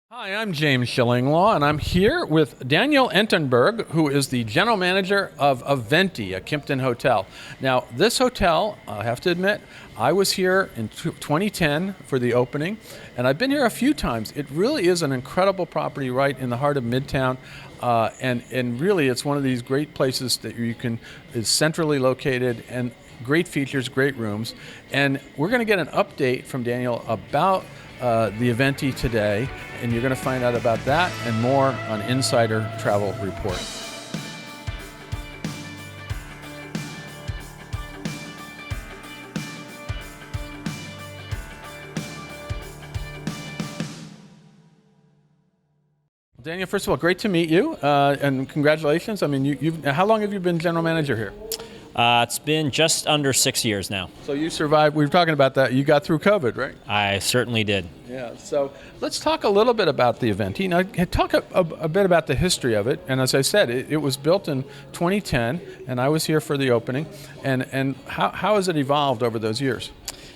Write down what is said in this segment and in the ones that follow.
Hi, I'm James Schillinglaw, and I'm here with Daniel Entenberg, who is the general manager of Eventi, a Kimpton hotel. Now, this hotel, I have to admit, I was here in 2010 for the opening, and I've been here a few times. It really is an incredible property right in the heart of Midtown, and really it's one of these great places that is centrally located and great features, great rooms. And we're going to get an update from Daniel about the Eventi today, and you're going to find out about that and more on Insider Travel Report. Daniel, first of all, great to meet you, and congratulations. I mean, how long have you been general manager here? It's been just under 6 years now. So you survived, we were talking about that, you got through COVID, right? I certainly did. Yeah, so let's talk a little bit about the Eventi. Now, talk a bit about the history of it. And as I said, it was built in 2010, and I was here for the opening. And how has it evolved over those years?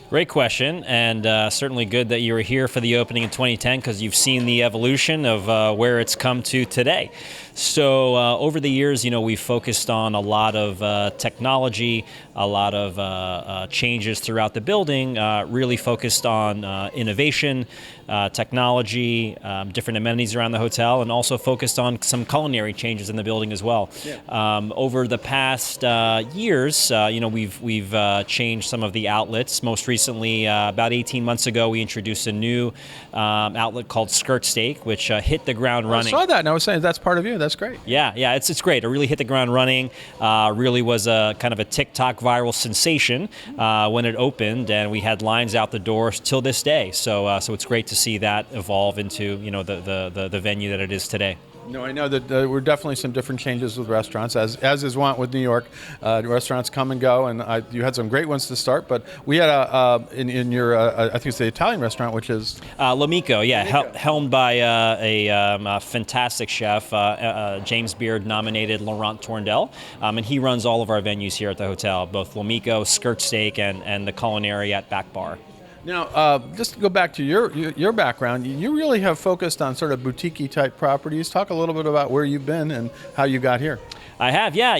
Great question, and certainly good that you were here for the opening in 2010 because you've seen the evolution of where it's come to today. So over the years, we've focused on a lot of technology, a lot of changes throughout the building, really focused on innovation, technology, different amenities around the hotel, and also focused on some culinary changes in the building as well. Yeah. Over the past years, we've changed some of the outlets. Most recently, about 18 months ago, we introduced a new outlet called Skirt Steak, which hit the ground running. I saw that, and I was saying that's part of you. That's great. Yeah, it's great. It really hit the ground running. Really was a kind of a TikTok viral sensation when it opened, and we had lines out the door till this day. So it's great to see that evolve into the venue that it is today. No, I know that there were definitely some different changes with restaurants, as is wont with New York. Restaurants come and go, and you had some great ones to start. But we had in your I think it's the Italian restaurant, which is L'Amico, yeah, helmed by a fantastic chef, James Beard nominated Laurent Tourndel, and he runs all of our venues here at the hotel, both L'Amico, Skirt Steak, and the Culinary at Back Bar. Now, just to go back to your background, you really have focused on sort of boutique-y type properties. Talk a little bit about where you've been and how you got here. I have, yeah.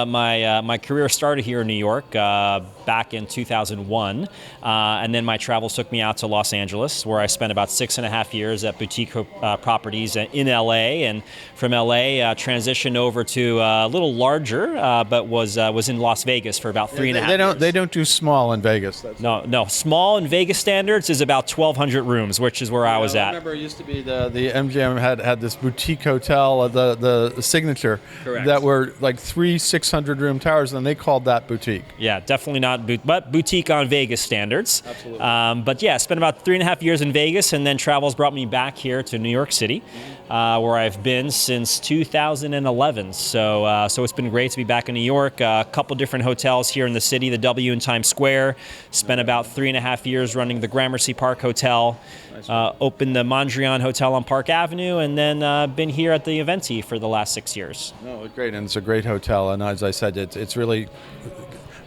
My career started here in New York back in 2001, and then my travels took me out to Los Angeles, where I spent about 6.5 years at boutique properties in LA, and from LA transitioned over to a little larger, but was in Las Vegas for about 3.5 years. They don't do small in Vegas. No. Small in Vegas standards is about 1,200 rooms, which is where I was at. I remember it used to be the MGM had this boutique hotel, the Signature. Correct. That were like 600 room towers, and they called that boutique. Yeah, definitely not, but boutique on Vegas standards. Absolutely. But yeah, spent about 3.5 years in Vegas, and then travels brought me back here to New York City, where I've been since 2011. So it's been great to be back in New York. A couple different hotels here in the city, the W in Times Square. Spent about 3.5 years running the Gramercy Park Hotel. Opened the Mondrian Hotel on Park Avenue, and then been here at the Eventi for the last 6 years. No, great, and it's a great hotel, and as I said, it's really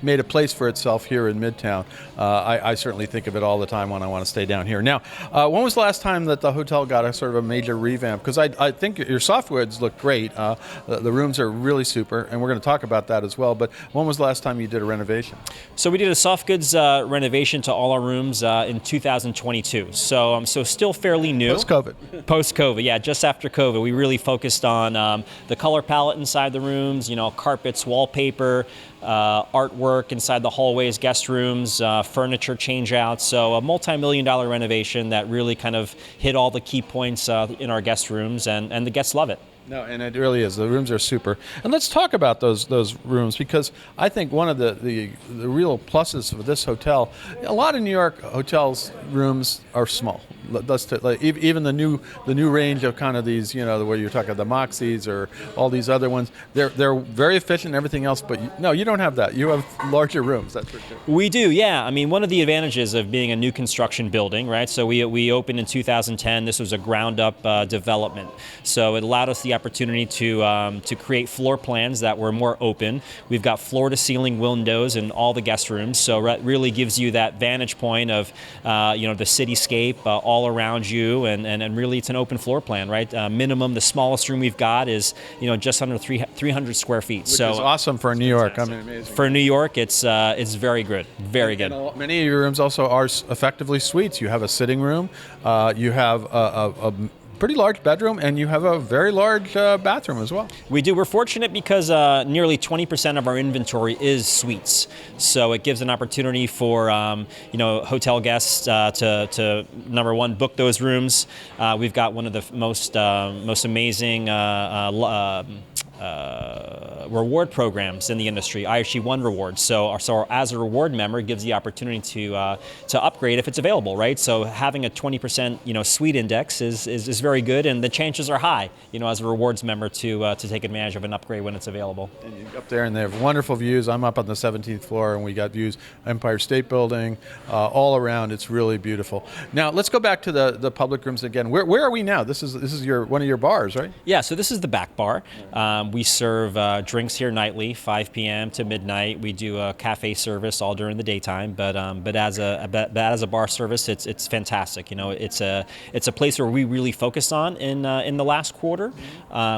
made a place for itself here in Midtown. I certainly think of it all the time when I want to stay down here. Now, when was the last time that the hotel got a sort of a major revamp? Because I think your soft goods look great. The rooms are really super, and we're going to talk about that as well. But when was the last time you did a renovation? So we did a soft goods renovation to all our rooms in 2022. So still fairly new. Post-COVID. Post-COVID, yeah, just after COVID. We really focused on the color palette inside the rooms, carpets, wallpaper, artwork inside the hallways, guest rooms, furniture change-outs. So a multi-million-dollar renovation that really kind of hit all the key points in our guest rooms, and the guests love it. No, and it really is. The rooms are super. And let's talk about those rooms, because I think one of the real pluses of this hotel, a lot of New York hotels rooms are small. Even the new range of kind of these, where you're talking the Moxies or all these other ones, they're very efficient and everything else, but no, you don't have that. You have larger rooms, that's for sure. We do, yeah. I mean, one of the advantages of being a new construction building, right? So we opened in 2010. This was a ground up development. So it allowed us the the opportunity to create floor plans that were more open. We've got floor-to-ceiling windows in all the guest rooms, so it really gives you that vantage point of the cityscape all around you, and really it's an open floor plan, right? Minimum, the smallest room we've got is just under 300 square feet. Which is awesome for New York. I mean, amazing. For New York, it's very good, very good. And many of your rooms also are effectively suites. You have a sitting room, you have a pretty large bedroom, and you have a very large bathroom as well. We do. We're fortunate because nearly 20% of our inventory is suites, so it gives an opportunity for hotel guests to number one, book those rooms. We've got one of the most amazing reward programs in the industry, IHG One Rewards. So as a reward member, it gives the opportunity to upgrade if it's available, right? So having a 20% suite index is very good, and the chances are high, as a rewards member to take advantage of an upgrade when it's available. And you up there, and they have wonderful views. I'm up on the 17th floor, and we got views Empire State Building all around. It's really beautiful. Now let's go back to the public rooms again. Where are we now? This is one of your bars, right? Yeah. So this is the back bar. We serve drinks here nightly, 5 p.m. to midnight. We do a cafe service all during the daytime, but as a bar service, it's fantastic. It's a place where we really focused on in the last quarter.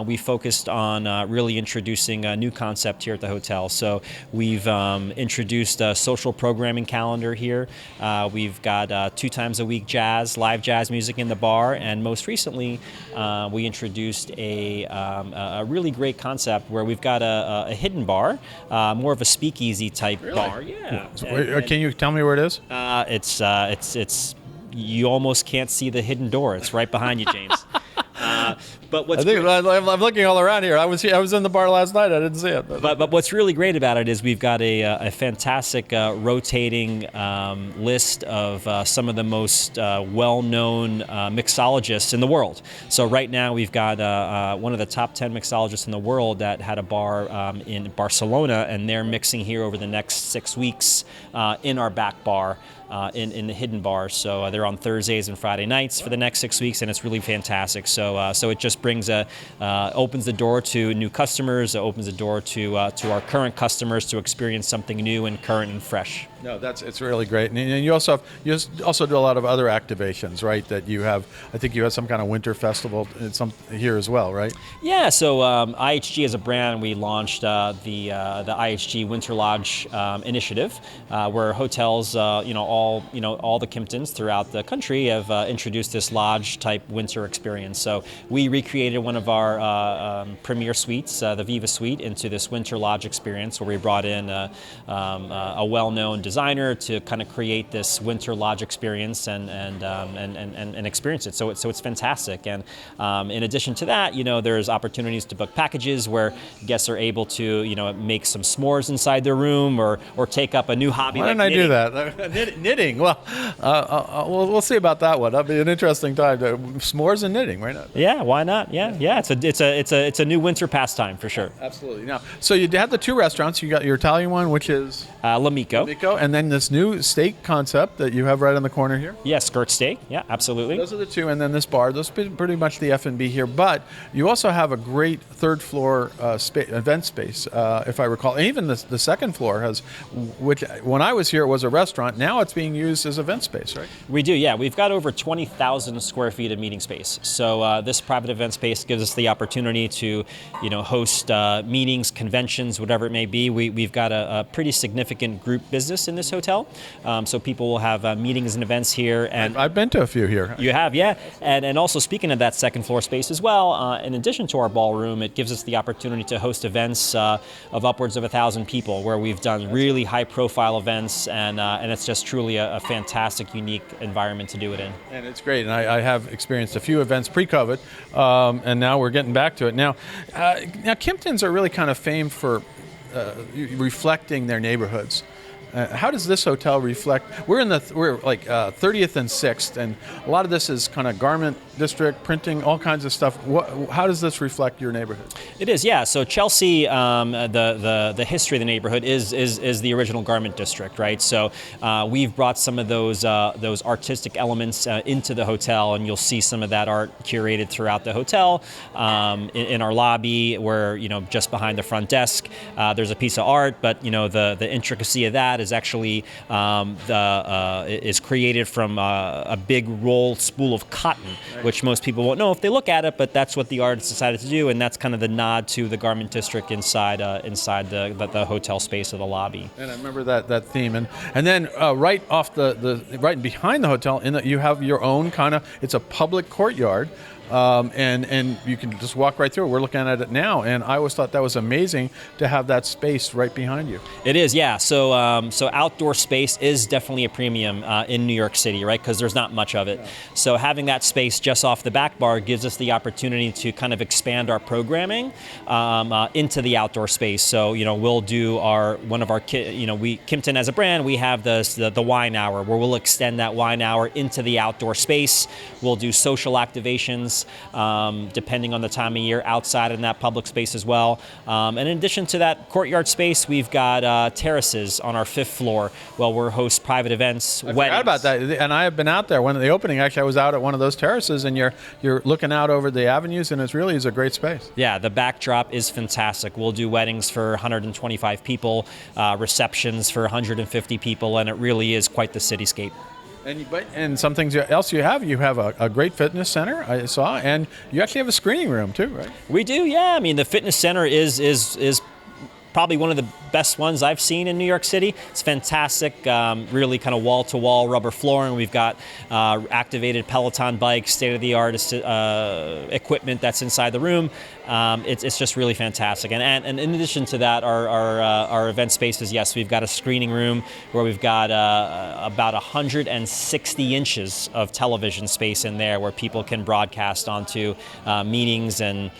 We focused on really introducing a new concept here at the hotel. So we've introduced a social programming calendar here. We've got 2 times a week live jazz music in the bar, and most recently we introduced a really great concept where we've got a hidden bar, more of a speakeasy type bar. Yeah. Can you tell me where it is? It's you almost can't see the hidden door. It's right behind you, James. But what's I'm looking all around here. I was in the bar last night. I didn't see it. But what's really great about it is we've got a fantastic rotating list of some of the most well-known mixologists in the world. So right now we've got one of the top 10 mixologists in the world that had a bar in Barcelona, and they're mixing here over the next 6 weeks in our back bar. In the hidden bar, so they're on Thursdays and Friday nights for the next 6 weeks, and it's really fantastic. So it just brings opens the door to new customers, it opens the door to our current customers to experience something new and current and fresh. No, it's really great, and you also do a lot of other activations, right? That you have, I think you have some kind of winter festival here as well, right? Yeah. So IHG as a brand, we launched the IHG Winter Lodge initiative, where hotels, all the Kimptons throughout the country have introduced this lodge type winter experience. So we recreated one of our premier suites, the Viva Suite, into this winter lodge experience, where we brought in a well-known designer to kind of create this winter lodge experience and experience it. So it's fantastic. And in addition to that, there's opportunities to book packages where guests are able to make some s'mores inside their room, or take up a new hobby. Why didn't I do that? Knitting. Well, we'll see about that one. That'll be an interesting time. S'mores and knitting, right? Yeah, why not? Yeah. It's a new winter pastime for sure. Absolutely. Now, so you had the 2 restaurants. You got your Italian one, which is L'Amico, and then this new steak concept that you have right on the corner here. Yeah, skirt steak. Yeah, absolutely. Those are the 2, and then this bar. Those are pretty much the F&B here. But you also have a great 3rd floor event space, if I recall. And even the 2nd floor has, which when I was here it was a restaurant. Now it's being used as event space, right? We do, yeah. We've got over 20,000 square feet of meeting space. So this private event space gives us the opportunity to, host meetings, conventions, whatever it may be. We've got a pretty significant group business in this hotel. So people will have meetings and events here. And I've been to a few here. You have, yeah. And also speaking of that 2nd floor space as well, in addition to our ballroom, it gives us the opportunity to host events of upwards of 1,000 people, where we've done really high-profile events, and it's just truly a fantastic, unique environment to do it in. And it's great, and I have experienced a few events pre-COVID, and now we're getting back to it. Now Kimptons are really kind of famed for reflecting their neighborhoods. How does this hotel reflect? We're like 30th and 6th, and a lot of this is kind of garment district, printing, all kinds of stuff. How does this reflect your neighborhood? It is, yeah. So Chelsea, the history of the neighborhood is the original garment district, right? So we've brought some of those artistic elements into the hotel, and you'll see some of that art curated throughout the hotel. In our lobby, where just behind the front desk, there's a piece of art, but the intricacy of that is actually is created from a big roll spool of cotton, which most people won't know if they look at it, but that's what the artist decided to do, and that's kind of the nod to the garment district inside the hotel space of the lobby. And I remember that theme, and then right off the right behind the hotel, you have your own kind of, it's a public courtyard. And you can just walk right through it. We're looking at it now, and I always thought that was amazing to have that space right behind you. It is, yeah. So outdoor space is definitely a premium in New York City, right? Because there's not much of it. Yeah. So having that space just off the back bar gives us the opportunity to kind of expand our programming into the outdoor space. So we'll do Kimpton as a brand, we have the wine hour, where we'll extend that wine hour into the outdoor space. We'll do social activations. Depending on the time of year, outside in that public space as well. And in addition to that courtyard space, we've got terraces on our 5th floor where we'll host private events, weddings. I forgot about that, and I have been out there. When the opening, actually, I was out at one of those terraces, and you're looking out over the avenues, and it really is a great space. Yeah, the backdrop is fantastic. We'll do weddings for 125 people, receptions for 150 people, and it really is quite the cityscape. And some things else you have a great fitness center, I saw, and you actually have a screening room too, right? We do, yeah. I mean, the fitness center is probably one of the best ones I've seen in New York City. It's fantastic, really kind of wall-to-wall rubber flooring. We've got activated Peloton bikes, state-of-the-art equipment that's inside the room. It's just really fantastic. And in addition to that, our event spaces, yes, we've got a screening room where we've got about 160 inches of television space in there where people can broadcast onto meetings and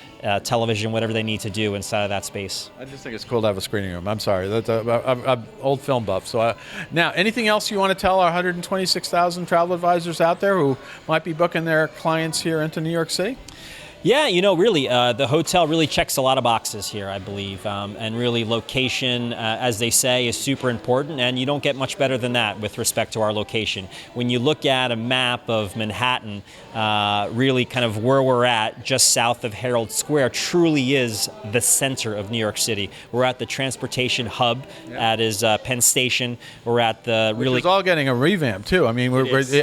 television, whatever they need to do inside of that space. I just think it's cool to have a screening room. I'm sorry, I'm old film buff. So now, anything else you want to tell our 126,000 travel advisors out there who might be booking their clients here into New York City? Yeah, really, the hotel really checks a lot of boxes here, I believe. And really, location, as they say, is super important, and you don't get much better than that with respect to our location. When you look at a map of Manhattan, really kind of where we're at, just south of Herald Square, truly is the center of New York City. We're at the transportation hub, that is Penn Station. We're at the Which is all getting a revamp, too. I mean,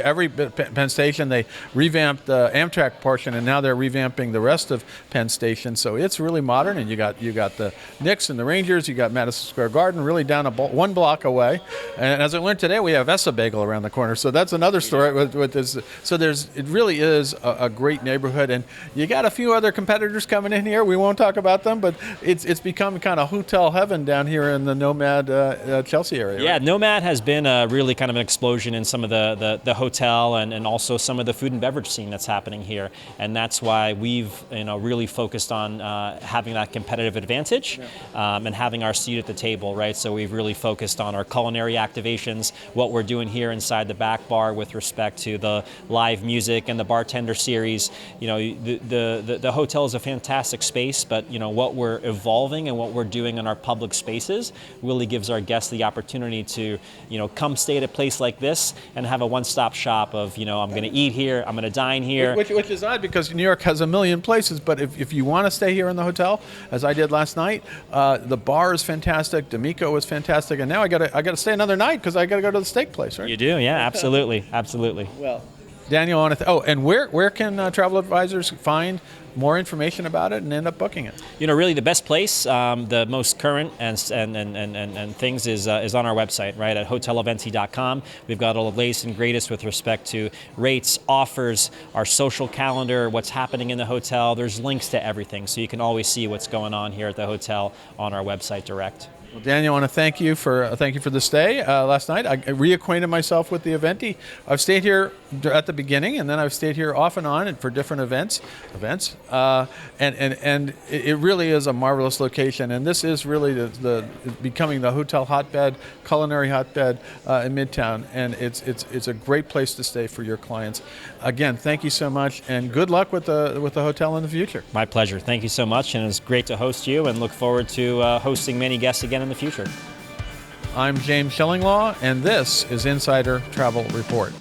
every Penn Station, they revamped the Amtrak portion, and now they're revamping the rest of Penn Station, so it's really modern. And you got the Knicks and the Rangers. You got Madison Square Garden, really down one block away. And as I learned today, we have Essa Bagel around the corner. So that's another story with this. So it really is a great neighborhood, and you got a few other competitors coming in here. We won't talk about them, but it's become kind of hotel heaven down here in the Nomad Chelsea area. Yeah, right? Nomad has been really kind of an explosion in some of the hotel and also some of the food and beverage scene that's happening here, and that's why we've really focused on having that competitive advantage and having our seat at the table, right? So we've really focused on our culinary activations, what we're doing here inside the back bar with respect to the live music and the bartender series. The hotel is a fantastic space, but what we're evolving and what we're doing in our public spaces really gives our guests the opportunity to come stay at a place like this and have a one-stop shop of I'm going to eat here, I'm going to dine here. Which is odd, because New York has a million places, but if you want to stay here in the hotel, as I did last night, the bar is fantastic, D'Amico is fantastic, and now I got to stay another night because I got to go to the steak place, right? You do, yeah, absolutely, absolutely. Well, Daniel, and where can travel advisors find more information about it and end up booking it? Really the best place, the most current and things is on our website, right, at hoteleventi.com. We've got all the latest and greatest with respect to rates, offers, our social calendar, what's happening in the hotel. There's links to everything, so you can always see what's going on here at the hotel on our website direct. Well, Daniel, I want to thank you for the stay last night. I reacquainted myself with the Eventi. I've stayed here at the beginning, and then I've stayed here off and on for different events, and it really is a marvelous location. And this is really the becoming the hotel hotbed, culinary hotbed in Midtown, and it's a great place to stay for your clients. Again, thank you so much, and good luck with the hotel in the future. My pleasure. Thank you so much, and it's great to host you, and look forward to hosting many guests again in the future. I'm James Shillinglaw, and this is Insider Travel Report.